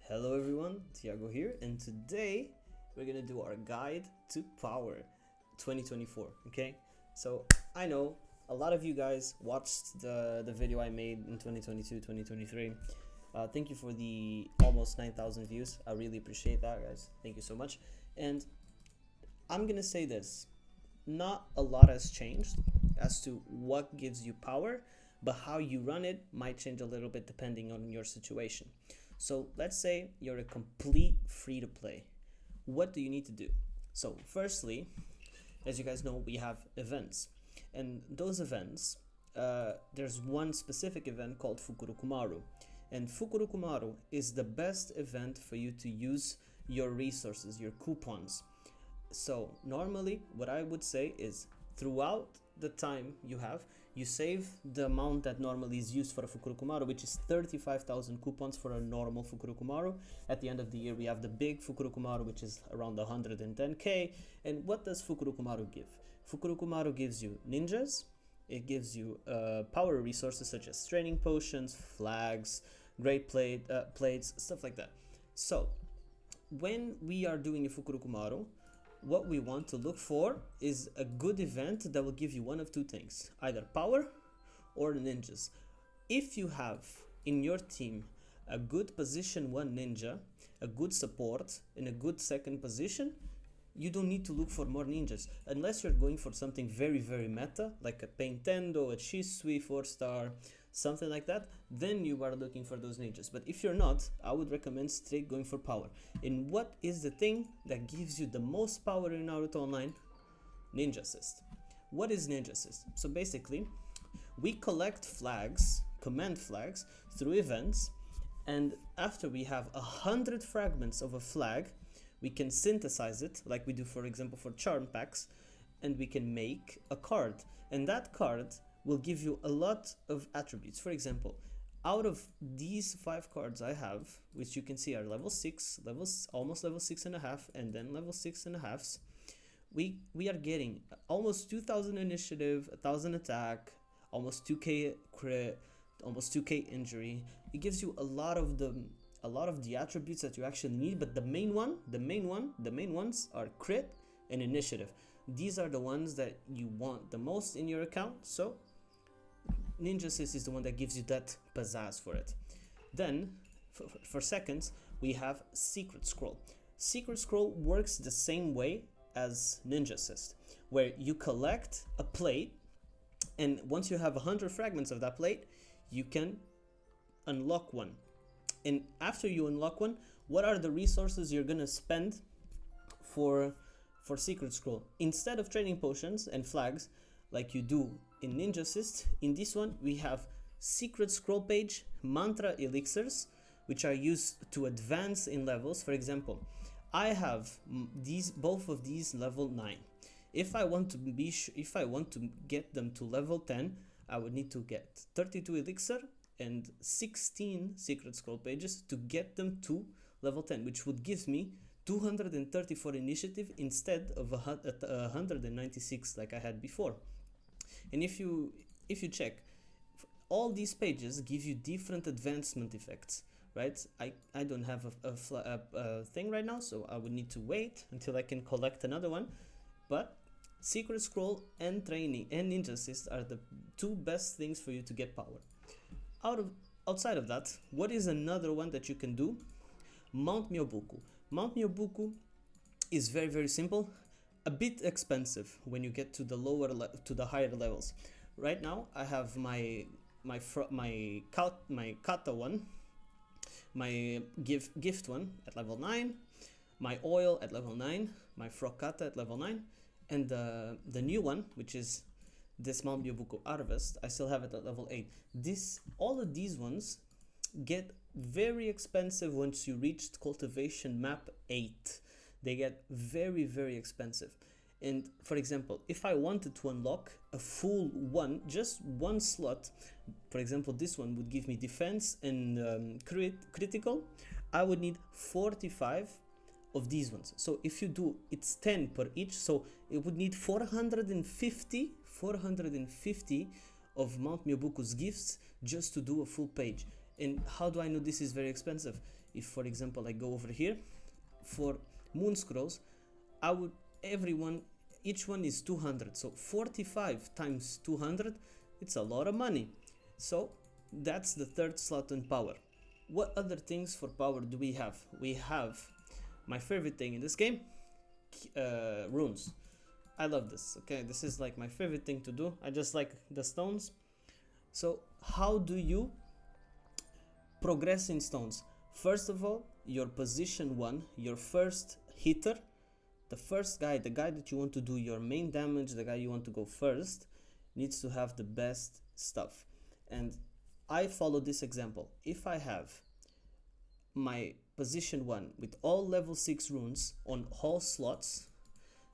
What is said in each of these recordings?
Hello everyone, Tiago here, and today we're gonna do our guide to power 2024. Okay, so I know a lot of you guys watched the video I made in 2022 2023. Thank you for the almost 9,000 views. I really appreciate that, guys. Thank you so much. And I'm gonna say this, not a lot has changed as to what gives you power, but how you run it might change a little bit depending on your situation. So let's say you're a complete free to play. What do you need to do? So firstly, as you guys know, we have events, and those events, there's one specific event called Fukurokumaru, and Fukurokumaru is the best event for you to use your resources, your coupons. So normally what I would say is, throughout the time you save the amount that normally is used for a Fukurokumaru, which is 35,000 coupons for a normal Fukurokumaru. At the end of the year we have the big Fukurokumaru, which is around 110k. And what does Fukurokumaru give? Fukurokumaru gives you ninjas, it gives you power resources such as training potions, flags, great plates, stuff like that. So when we are doing a Fukurokumaru, what we want to look for is a good event that will give you one of two things, either power or ninjas. If you have in your team a good position 1 ninja, a good support, and a good second position, you don't need to look for more ninjas, unless you're going for something very meta, like a Paintendo, a Shisui 4-star, something like that. Then you are looking for those ninjas. But if you're not, I would recommend straight going for power. And what is the thing that gives you the most power in Naruto Online? Ninja Assist. What is Ninja Assist? So basically, we collect flags, command flags, through events, and after we have 100 fragments of a flag, we can synthesize it, like we do for example for charm packs, and we can make a card. And that card will give you a lot of attributes. For example, out of these 5 cards I have, which you can see are level 6, almost level 6.5, and then level 6.5s, we are getting almost 2000 initiative, 1000 attack, almost 2k crit, almost 2k injury. It gives you a lot of the attributes that you actually need, but the main ones are crit and initiative. These are the ones that you want the most in your account. So Ninja Assist is the one that gives you that pizzazz for it. Then for seconds we have Secret Scroll. Secret Scroll works the same way as Ninja Assist, where you collect a plate, and once you have 100 fragments of that plate, you can unlock one. And after you unlock one, what are the resources you're gonna spend for Secret Scroll? Instead of training potions and flags like you do in Ninja Assist, in this one we have Secret Scroll page mantra elixirs, which are used to advance in levels. For example, I have both of these level 9. If I want to get them to level 10, I would need to get 32 elixir and 16 Secret Scroll pages to get them to level 10, which would give me 234 initiative instead of 196 like I had before. And if you check, all these pages give you different advancement effects, right? I don't have a thing right now, so I would need to wait until I can collect another one. But Secret Scroll and training and Ninja Assist are the 2 best things for you to get power. Outside of that, what is another one that you can do? Mount Myoboku. Mount Myoboku is very simple, a bit expensive when you get to the higher levels. Right now I have my kata one, my gift one at level 9, my oil at level 9, my frog kata at level 9, and the new one, which is this Mount Myoboku Harvest, I still have it at level 8. All of these ones get very expensive once you reach cultivation map 8. They get very expensive. And for example, if I wanted to unlock a full one, just one slot, for example this one would give me defense and critical, I would need 45 of these ones. So if you do, it's 10 per each, so it would need 450 of Mount Myoboku's gifts just to do a full page. And how do I know this is very expensive? if for example I go over here for moon scrolls, I would each one is 200, so 45 times 200, it's a lot of money. So that's the third slot in power. What other things for power do we have? We have my favorite thing in this game, runes. I love this. Okay, this is like my favorite thing to do. I just like the stones. So how do you progress in stones? First of all, your position 1, your first hitter, the first guy, the guy that you want to do your main damage, the guy you want to go first, needs to have the best stuff. And I follow this example. If I have my position 1 with all level 6 runes on all slots,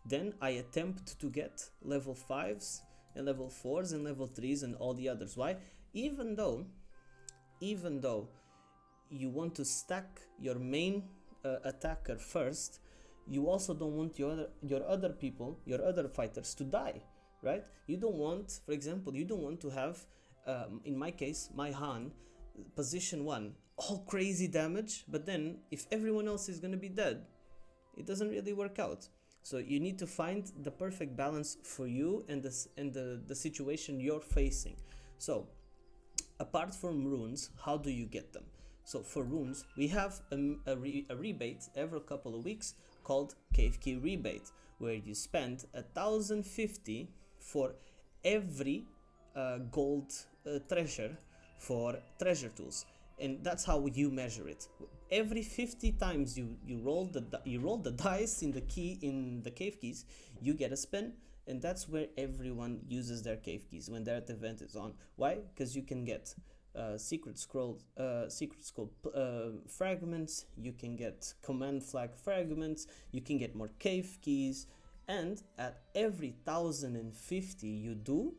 then I attempt to get level 5s and level 4s and level 3s and all the others. Why? Even though you want to stack your main attacker first, you also don't want your other people, your other fighters to die, right? You don't want, for example, you don't want to have, in my case, my Han, position 1, all crazy damage, but then if everyone else is gonna be dead, it doesn't really work out. So you need to find the perfect balance for you and the situation you're facing. So apart from runes, how do you get them? So for runes, we have a rebate every couple of weeks called Cave Key Rebate, where you spend 1,050 for every gold treasure for treasure tools. And that's how you measure it. Every 50 times you roll the dice in the cave keys, you get a spin, and that's where everyone uses their cave keys when that event is on. Why? Because you can get secret scroll fragments, you can get command flag fragments, you can get more cave keys, and at every 1,050 you do,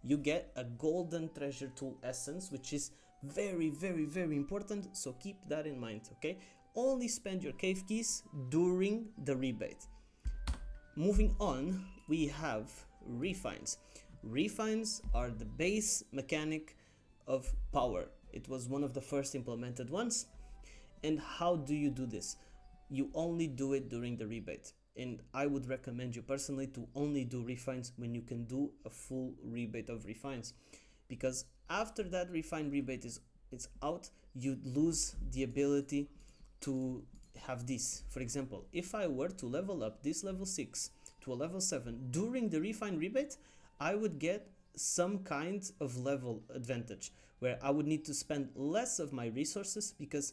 you get a golden treasure tool essence, which is very, very, very important. So keep that in mind. Okay, only spend your cave keys during the rebate. Moving on, we have refines. Refines are the base mechanic of power. It was one of the first implemented ones. And how do you do this? You only do it during the rebate. And I would recommend you personally to only do refines when you can do a full rebate of refines, because after that refine rebate is out, you lose the ability to have this. For example, if I were to level up this level 6 to a level 7 during the refine rebate, I would get some kind of level advantage where I would need to spend less of my resources, because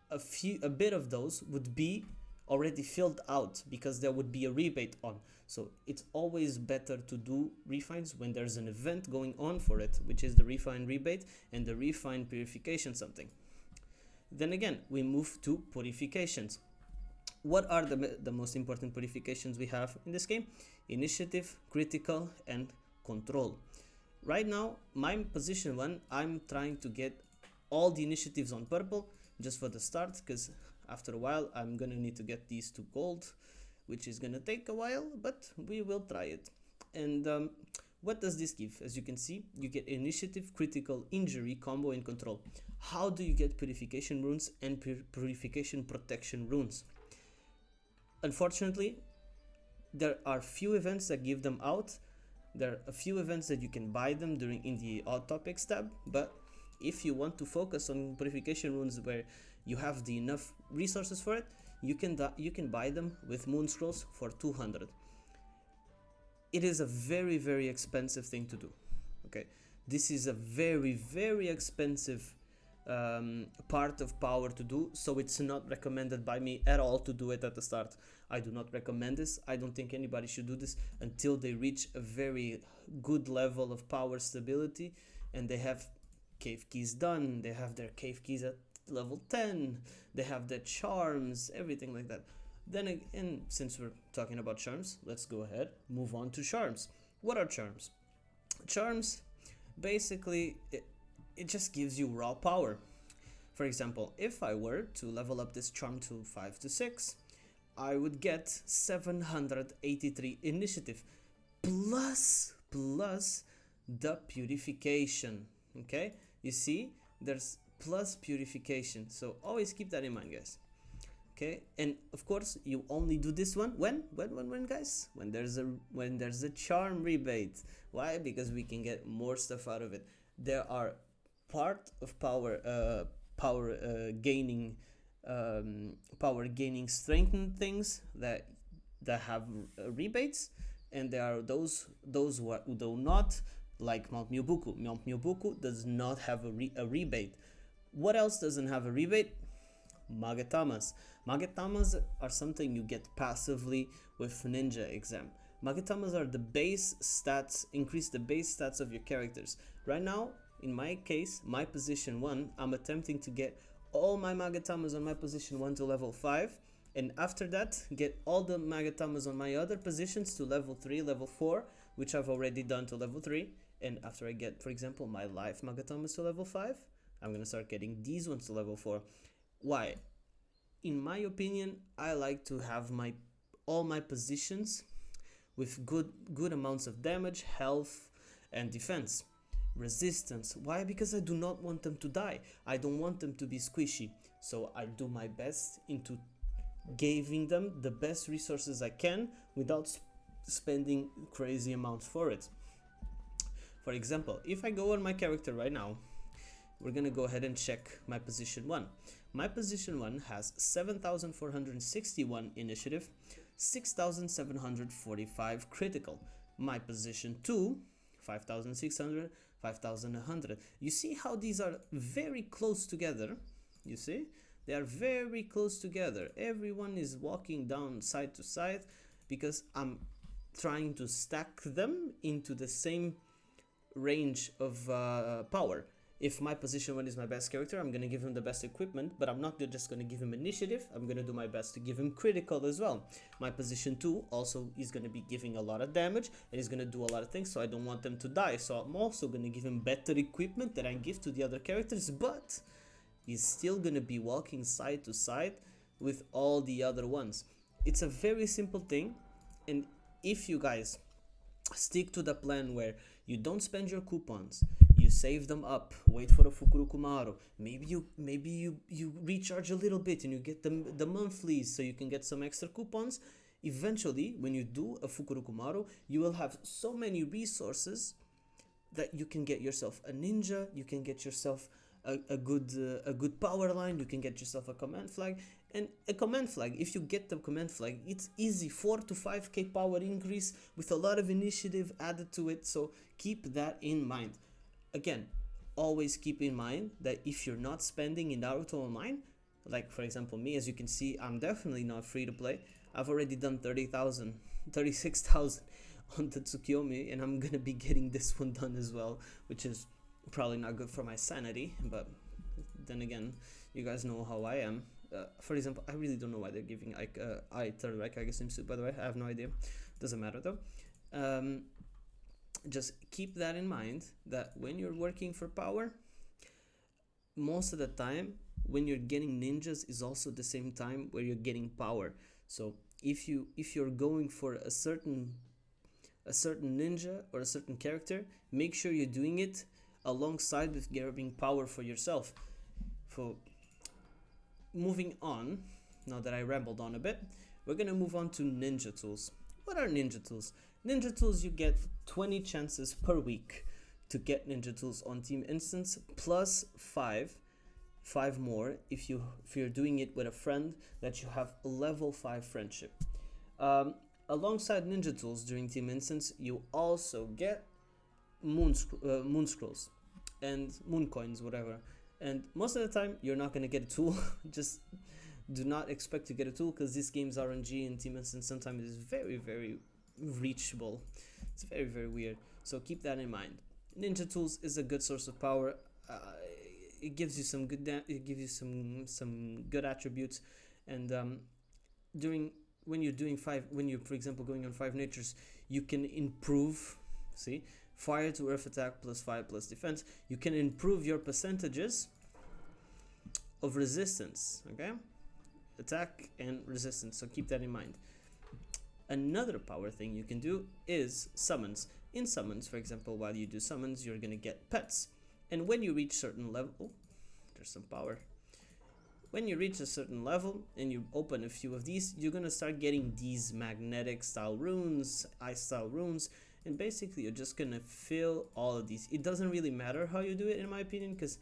a bit of those would be already filled out because there would be a rebate on. So it's always better to do refines when there's an event going on for it, which is the refine rebate and the refine purification something. Then again, we move to purifications. What are the most important purifications we have in this game? Initiative, critical, and control. Right now, my position 1, I'm trying to get all the initiatives on purple just for the start, because after a while I'm gonna need to get these to gold, which is gonna take a while, but we will try it. And what does this give? As you can see, you get initiative, critical, injury, combo, and control. How do you get purification runes and purification protection runes? Unfortunately, there are few events that give them out. There are a few events that you can buy them in the odd topics tab, but if you want to focus on purification runes where you have the enough resources for it, you can buy them with moon scrolls for 200. It is a very, very expensive thing to do. Okay, this is a very, very expensive part of power to do, so it's not recommended by me at all to do it at the start. I do not recommend this. I don't think anybody should do this until they reach a very good level of power stability and they have cave keys done, they have their cave keys at level 10, they have their charms, everything like that. Then again, since we're talking about charms, let's go ahead, move on to charms. What are charms? Charms, basically, it just gives you raw power. For example, if I were to level up this charm to 5 to 6, I would get 783 initiative, plus the purification. Okay, you see, there's plus purification. So always keep that in mind, guys. Okay, and of course you only do this one when guys, when there's a charm rebate. Why? Because we can get more stuff out of it. There are part of power gaining strengthened things that have rebates, and there are those who do not, like Mount Myoboku. Mount Myoboku does not have a rebate. What else doesn't have a rebate? Magatamas. Magatamas are something you get passively with ninja exam. Magatamas are the base stats, increase the base stats of your characters. Right now, in my case, my position 1, I'm attempting to get all my magatamas on my position 1 to level 5, and after that get all the magatamas on my other positions to level 3, level 4, which I've already done to level 3. And after I get, for example, my life magatamas to level 5, I'm gonna start getting these ones to level 4. Why? In my opinion, I like to have all my positions with good amounts of damage, health, and defense. Resistance. Why? Because I do not want them to die. I don't want them to be squishy. So I do my best into giving them the best resources I can without spending crazy amounts for it. For example, if I go on my character right now, we're gonna go ahead and check my position 1. My position 1 has 7,461 initiative, 6,745 critical. My position 2, 5,600, 5,100. You see how these are very close together? You see? They are very close together. Everyone is walking down side to side because I'm trying to stack them into the same range of power. If my position 1 is my best character, I'm going to give him the best equipment, but I'm not just going to give him initiative. I'm going to do my best to give him critical as well. My position 2 also is going to be giving a lot of damage, and he's going to do a lot of things, so I don't want them to die. So I'm also going to give him better equipment that I give to the other characters, but he's still going to be walking side to side with all the other ones. It's a very simple thing, and if you guys stick to the plan where you don't spend your coupons, you save them up, wait for a Fukurokumaru, maybe you recharge a little bit and you get the monthlies so you can get some extra coupons. Eventually, when you do a Fukurokumaru, you will have so many resources that you can get yourself a ninja, you can get yourself a good power line, you can get yourself a command flag. And a command flag, if you get the command flag, it's easy, 4 to 5k power increase with a lot of initiative added to it, so keep that in mind. Again, always keep in mind that if you're not spending in Naruto Online, like for example me, as you can see, I'm definitely not free to play. I've already done 36,000 on the Tsukiyomi, and I'm gonna be getting this one done as well, which is probably not good for my sanity, but then again, you guys know how I am. For example, I really don't know why they're giving like third right Kage swimsuit, by the way. I have no idea. Doesn't matter though. Just keep that in mind, that when you're working for power, most of the time when you're getting ninjas is also the same time where you're getting power. So if you're going for a certain ninja or a certain character, make sure you're doing it alongside with grabbing power for yourself. For moving on, now that I rambled on a bit, we're gonna move on to ninja tools. What are ninja tools? Ninja tools, you get 20 chances per week to get ninja tools on team instance, plus 5 more if you're doing it with a friend that you have a level 5 friendship. Alongside ninja tools during team instance, you also get moon scrolls and moon coins, whatever. And most of the time, you're not gonna get a tool. Just do not expect to get a tool, because this game's RNG and team instance sometimes is very, very reachable. It's very, very weird. So keep that in mind. Ninja tools is a good source of power. It gives you some good. It gives you some good attributes, and when you're for example going on 5 natures, you can improve. See, fire to earth attack plus 5 plus defense. You can improve your percentages of resistance. Okay, attack and resistance. So keep that in mind. Another power thing you can do is summons. In summons, for example, while you do summons, you're gonna get pets, and when you reach certain level, there's some power. When you reach a certain level and you open a few of these, you're gonna start getting these magnetic style runes, ice style runes, and basically you're just gonna fill all of these. It doesn't really matter how you do it, in my opinion, because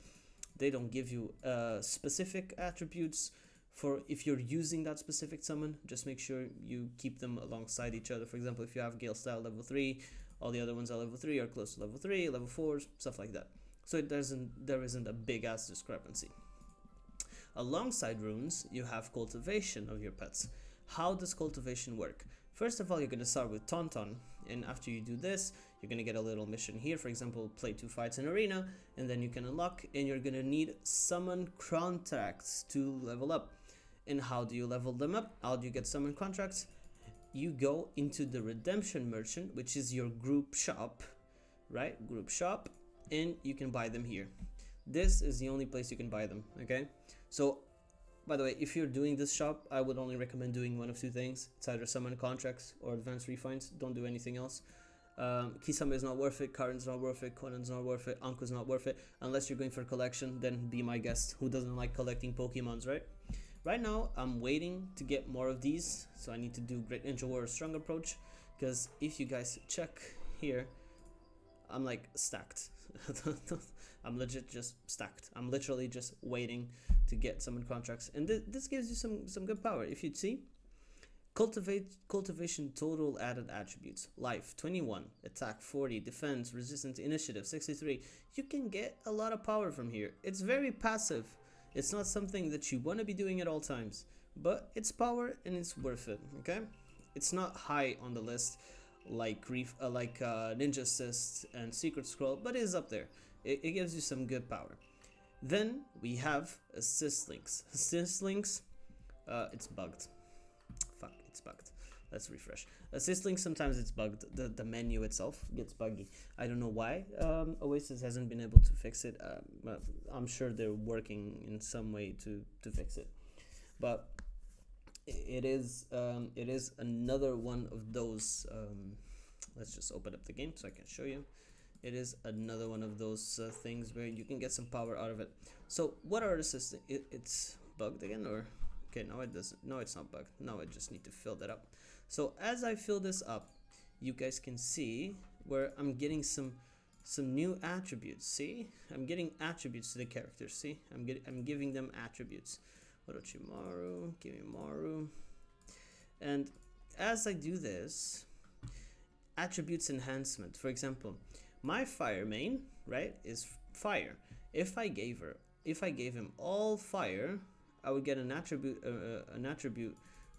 they don't give you specific attributes for if you're using that specific summon. Just make sure you keep them alongside each other. For example, if you have Gale style level 3, all the other ones are level 3 or close to level 3, level 4, stuff like that. So there isn't a big ass discrepancy. Alongside runes, you have cultivation of your pets. How does cultivation work? First of all, you're going to start with Tauntaun, and after you do this, you're going to get a little mission here. For example, play 2 fights in arena, and then you can unlock, and you're going to need summon contracts to level up. And how do you level them up? How do you get summon contracts? You go into the redemption merchant, which is your group shop, right? Group shop, and you can buy them here. This is the only place you can buy them, okay? So, by the way, if you're doing this shop, I would only recommend doing one of 2 things. It's either summon contracts or advanced refines. Don't do anything else. Kisame is not worth it, Karen's not worth it, Conan's not worth it, Anko's not worth it. Unless you're going for collection, then be my guest. Who doesn't like collecting Pokemons, right? Right now, I'm waiting to get more of these, so I need to do Great Ninja Warrior Strong Approach, because if you guys check here, I'm like stacked. I'm legit just stacked. I'm literally just waiting to get summon contracts, and this gives you some good power. If you see, cultivation total added attributes: life 21, attack 40, defense, resistance, initiative 63. You can get a lot of power from here. It's very passive. It's not something that you want to be doing at all times, but it's power and it's worth it. Okay, it's not high on the list like Ninja Assist and Secret Scroll, but it is up there. It gives you some good power. Then we have assist links. Assist links, it's bugged. Fuck, it's bugged. Let's refresh. Assist links, sometimes it's bugged. The menu itself gets buggy. I don't know why. Oasis hasn't been able to fix it. But I'm sure they're working in some way to fix it. But it is another one of those. Let's just open up the game so I can show you. It is another one of those things where you can get some power out of it. So what are assist? It's bugged again, or okay? No, it doesn't. No, it's not bugged. No, I just need to fill that up. So as I fill this up, you guys can see where I'm getting some new attributes. See, I'm getting attributes to the characters. See, I'm giving them attributes. Orochimaru, give me Maru. And as I do this, attributes enhancement. For example, my fire main, right, is fire. If I gave him all fire, I would get an attribute.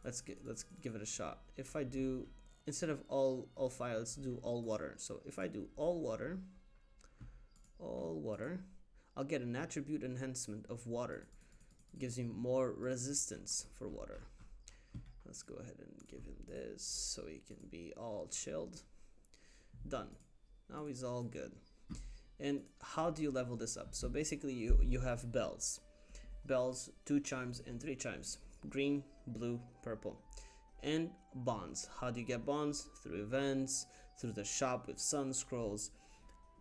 Let's give it a shot. If I do, instead of all fire, let's do all water. So if I do all water, I'll get an attribute enhancement of water. Gives him more resistance for water. Let's go ahead and give him this so he can be all chilled. Done. Now he's all good. And how do you level this up? So basically you have bells. Bells, 2 chimes and 3 chimes. Green, blue, purple. And bonds. How do you get bonds? Through events, through the shop with sun scrolls.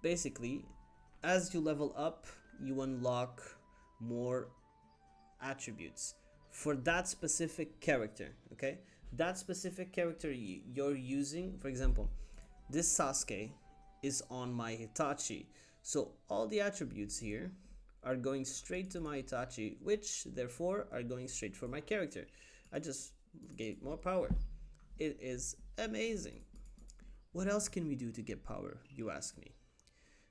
Basically, as you level up, you unlock more attributes for that specific character. Okay, that specific character you're using. For example, this Sasuke is on my Hitachi, so all the attributes here are going straight to my Hitachi, which therefore are going straight for my character. I just gave more power. It is amazing. What else can we do to get power, you ask me?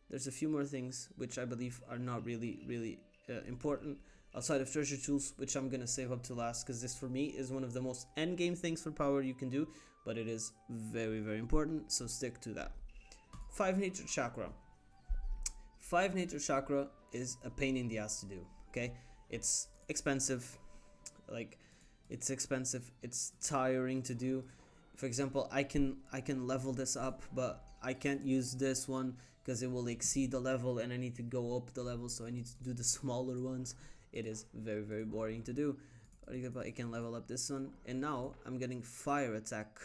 There's a few more things which I believe are not really important outside of treasure tools, which I'm gonna save up to last, because this for me is one of the most endgame things for power you can do, but it is very important, so stick to that. 5 nature chakra. 5 nature chakra is a pain in the ass to do. Okay, it's expensive. It's tiring to do. For example, I can level this up, but I can't use this one because it will exceed the level and I need to go up the level, so I need to do the smaller ones. It is very boring to do. I can level up this one, and now I'm getting fire attack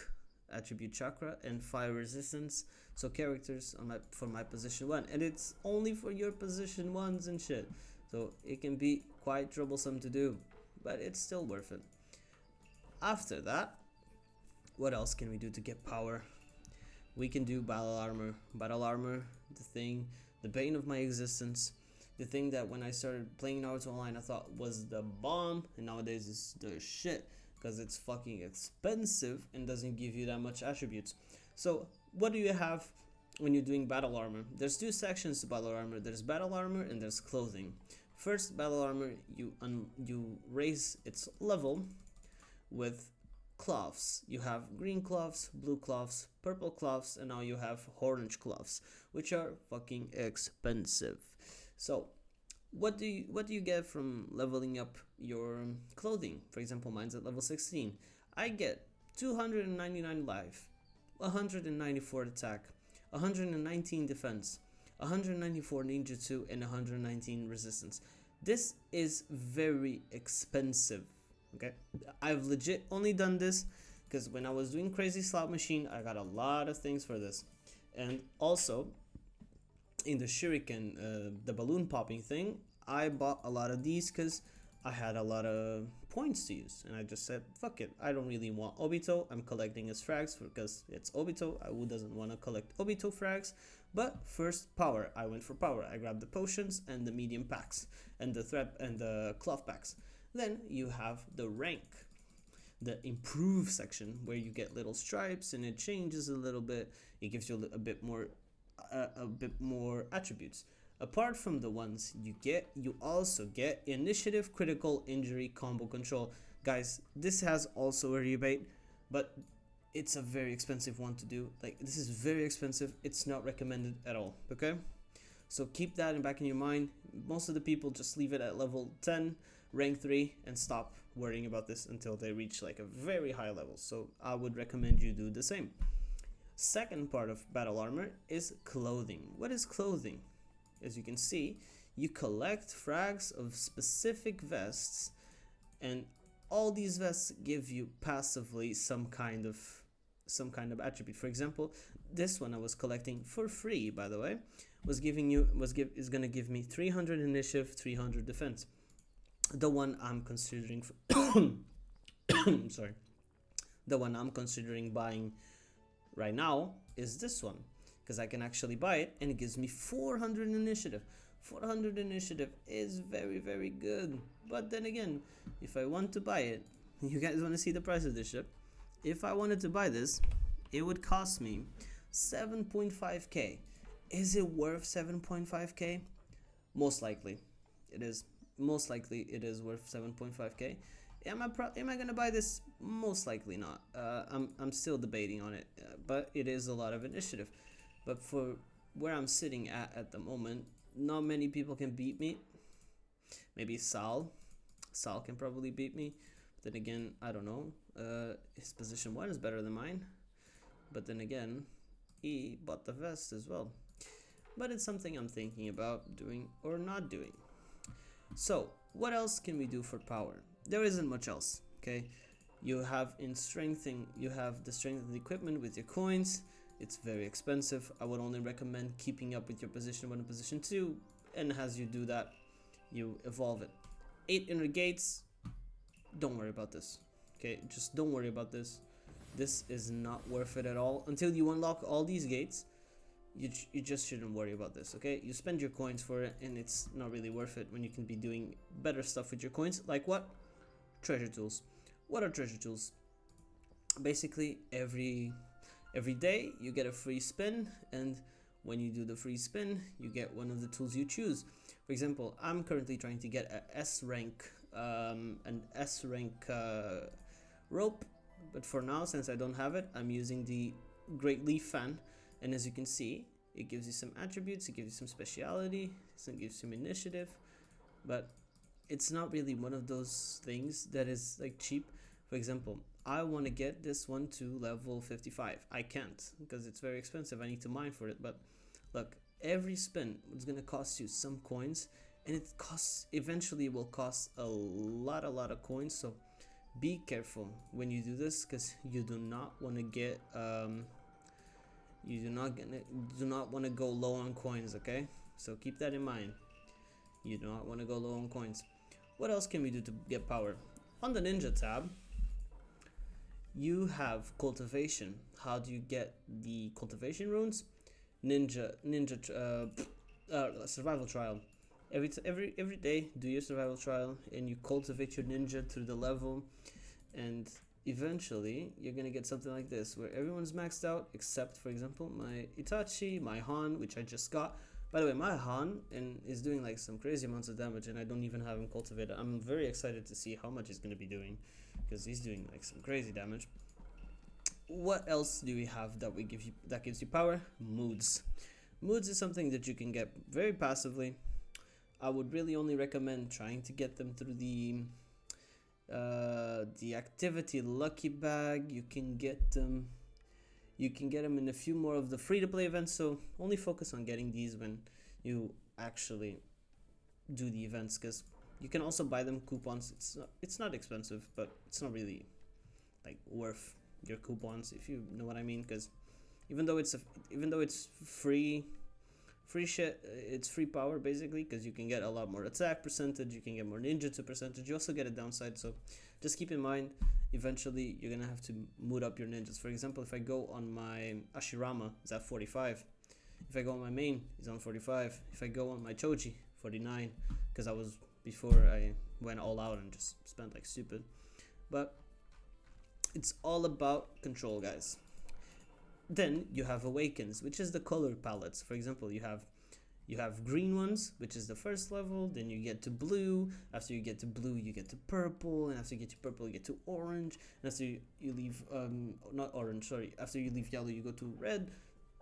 attribute chakra and fire resistance, so characters on for my position 1, and it's only for your position 1s and shit. so it can be quite troublesome to do, but it's still worth it. After that, what else can we do to get power? We can do battle armor. Battle armor, the thing, the bane of my existence, the thing that when I started playing Naruto Online I thought was the bomb, and nowadays is the shit because it's fucking expensive and doesn't give you that much attributes. So what do you have when you're doing battle armor? There's two sections to battle armor. There's battle armor and there's clothing. First, battle armor, you raise its level with cloths. You have green cloths, blue cloths, purple cloths, and now you have orange cloths, which are fucking expensive. So what do you get from leveling up your clothing? For example, mine's at level 16. I get 299 life, 194 attack, 119 defense, 194 ninjutsu, and 119 resistance. This is very expensive. Okay, I've legit only done this because when I was doing crazy slot machine I got a lot of things for this, and also in the shuriken, the balloon popping thing, I bought a lot of these because I had a lot of points to use, and I just said fuck it, I don't really want Obito, I'm collecting his frags because it's Obito. Who doesn't want to collect Obito frags? But first, power. I went for power. I grabbed the potions and the medium packs and the thread and the cloth packs. Then you have the rank, the improve section, where you get little stripes and it changes a little bit. It gives you a bit more attributes. Apart from the ones you get, you also get initiative, critical, injury, combo control. Guys, this has also a rebate, but it's a very expensive one to do. Like, this is very expensive. It's not recommended at all. Okay, so keep that in back in your mind. Most of the people just leave it at level 10, rank 3, and stop worrying about this until they reach like a very high level. So I would recommend you do the same. Second part of battle armor is clothing. What is clothing? As you can see, you collect frags of specific vests, and all these vests give you passively some kind of attribute. For example, this one I was collecting for free, by the way, is gonna give me 300 initiative, 300 defense. The one I'm considering sorry, the one I'm considering buying right now is this one, because I can actually buy it and it gives me 400 initiative. 400 initiative is very, very good. But then again, if I want to buy it, you guys want to see the price of this ship? If I wanted to buy this, it would cost me 7.5k. Is it worth 7.5k? Most likely it is. Most likely it is worth 7.5k. Am I gonna buy this? Most likely not. I'm still debating on it, but it is a lot of initiative. But for where I'm sitting at the moment, not many people can beat me. Maybe Sal can probably beat me. But then again, I don't know. His position 1 is better than mine. But then again, he bought the vest as well. But it's something I'm thinking about doing or not doing. So what else can we do for power? There isn't much else. Okay, you have the strength of the equipment with your coins. It's very expensive. I would only recommend keeping up with your position 1 and position 2, and as you do that, you evolve it. 8 inner gates, don't worry about this. Okay, just don't worry about this. This is not worth it at all. Until you unlock all these gates, you just shouldn't worry about this. Okay, you spend your coins for it and it's not really worth it when you can be doing better stuff with your coins. Like what? Treasure tools. What are treasure tools? Basically, every day you get a free spin, and when you do the free spin, you get one of the tools you choose. For example, I'm currently trying to get an S rank rope, but for now, since I don't have it, I'm using the Great Leaf Fan, and as you can see, it gives you some attributes, it gives you some speciality, it gives you some initiative, but it's not really one of those things that is like cheap. For example, I want to get this one to level 55. I can't because it's very expensive. I need to mine for it. But look, every spin is going to cost you some coins, and eventually will cost a lot of coins. So be careful when you do this, because you do not want to get you do not want to go low on coins. Okay, so keep that in mind. You do not want to go low on coins. What else can we do to get power? On the ninja tab, you have cultivation. How do you get the cultivation runes? Survival trial. Every day, do your survival trial, and you cultivate your ninja through the level, and eventually you're gonna get something like this, where everyone's maxed out except, for example, my Itachi, my Han, which I just got. By the way, my Han is doing like some crazy amounts of damage, and I don't even have him cultivated. I'm very excited to see how much he's gonna be doing, because he's doing like some crazy damage. What else do we have that gives you power? Moods. Moods is something that you can get very passively. I would really only recommend trying to get them through the activity lucky bag. You can get them in a few more of the free to play events, so only focus on getting these when you actually do the events, because you can also buy them coupons. It's not expensive, but it's not really like worth your coupons, if you know what I mean, because even though it's free shit, it's free power basically, because you can get a lot more attack percentage, you can get more ninjutsu percentage, you also get a downside. So just keep in mind, eventually you're gonna have to mood up your ninjas. For example, if I go on my Ashirama, it's at 45. If I go on my main, it's on 45. If I go on my Choji, 49, because before I went all out and just spent like stupid. But it's all about control, guys. Then you have awakens, which is the color palettes. For example, you have green ones, which is the first level. Then you get to blue. After you get to blue, you get to purple, and after you get to purple, you get to orange. And after you leave not orange, sorry, after you leave yellow, you go to red.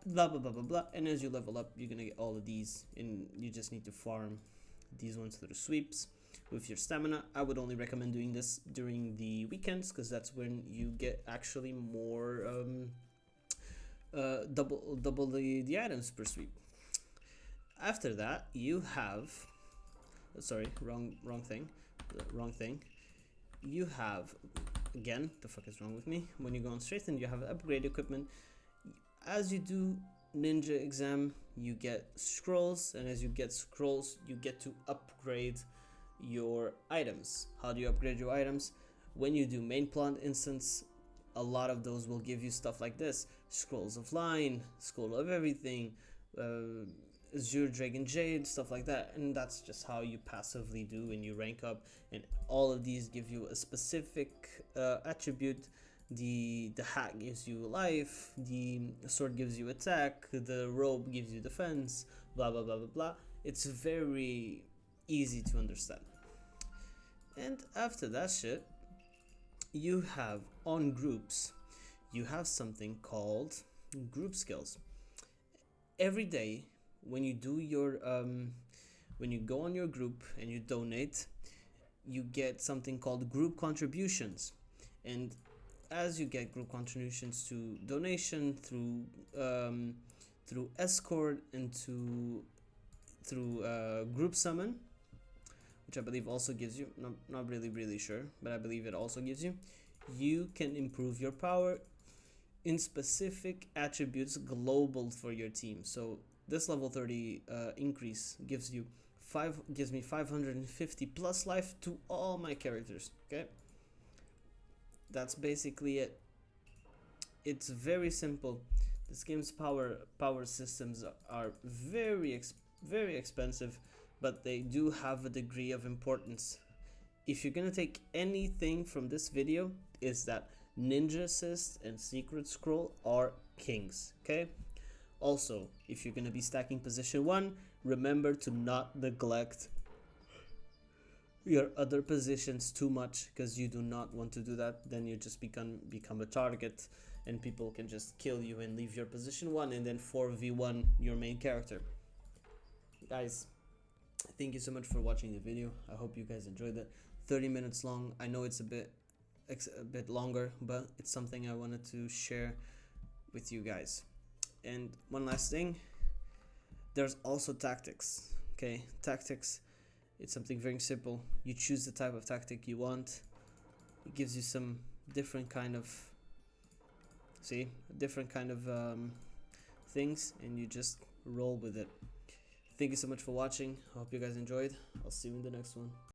Blah blah blah blah blah. And as you level up, you're gonna get all of these, and you just need to farm these ones through sweeps with your stamina. I would only recommend doing this during the weekends, because that's when you get actually more double the items per sweep. After that, you have sorry, wrong thing. You have, again, the fuck is wrong with me? When you go on strengthen, you have upgrade equipment. As you do ninja exam, you get scrolls, and as you get scrolls, you get to upgrade your items. How do you upgrade your items? When you do main plant instance, a lot of those will give you stuff like this: scrolls of line, scroll of everything, Azure Dragon Jade, stuff like that. And that's just how you passively do when you rank up, and all of these give you a specific attribute. The hat gives you life, the sword gives you attack, the robe gives you defense, blah blah blah blah blah. It's very easy to understand. And after that shit, you have on groups, you have something called group skills. Every day when you do your when you go on your group and you donate, you get something called group contributions. And as you get group contributions to donation, through escort, and through group summon, which I believe also gives you, not really sure, but I believe it also gives you can improve your power in specific attributes global for your team. So this level 30 increase gives me 550 plus life to all my characters. Okay, that's basically it. It's very simple. This game's power systems are very expensive, but they do have a degree of importance. If you're gonna take anything from this video, is that Ninja Assist and Secret Scroll are kings. Okay, also, if you're gonna be stacking position 1, remember to not neglect your other positions too much, because you do not want to do that. Then you just become a target, and people can just kill you and leave your position 1 and then 4v1 your main character. Guys, thank you so much for watching the video. I hope you guys enjoyed it. 30 minutes long. I know it's a bit longer, but it's something I wanted to share with you guys. And one last thing, there's also tactics. Okay, tactics, it's something very simple. You choose the type of tactic you want. It gives you some different kind of things, and you just roll with it. Thank you so much for watching. I hope you guys enjoyed. I'll see you in the next one.